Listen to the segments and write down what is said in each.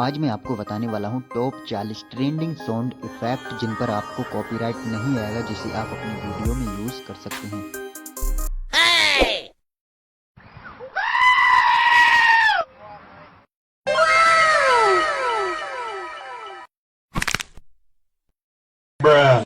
आज मैं आपको बताने वाला हूँ टॉप 40 ट्रेंडिंग साउंड इफेक्ट जिन पर आपको कॉपीराइट नहीं आएगा, जिसे आप अपनी वीडियो में यूज कर सकते हैं। Bruh.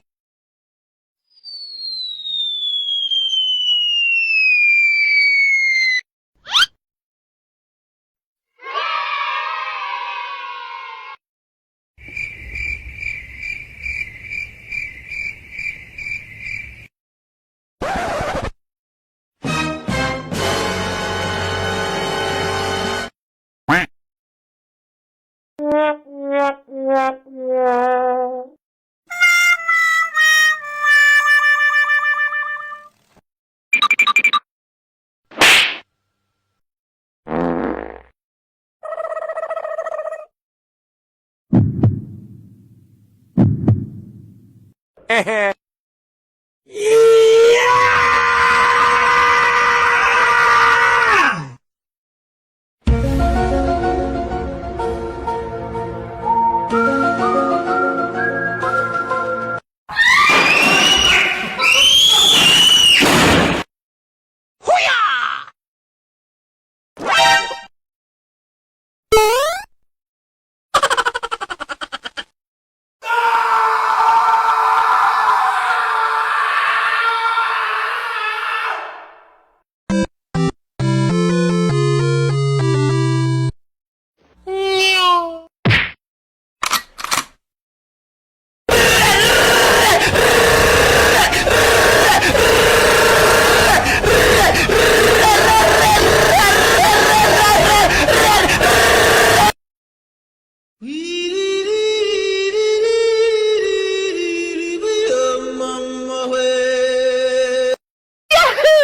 Yahoo!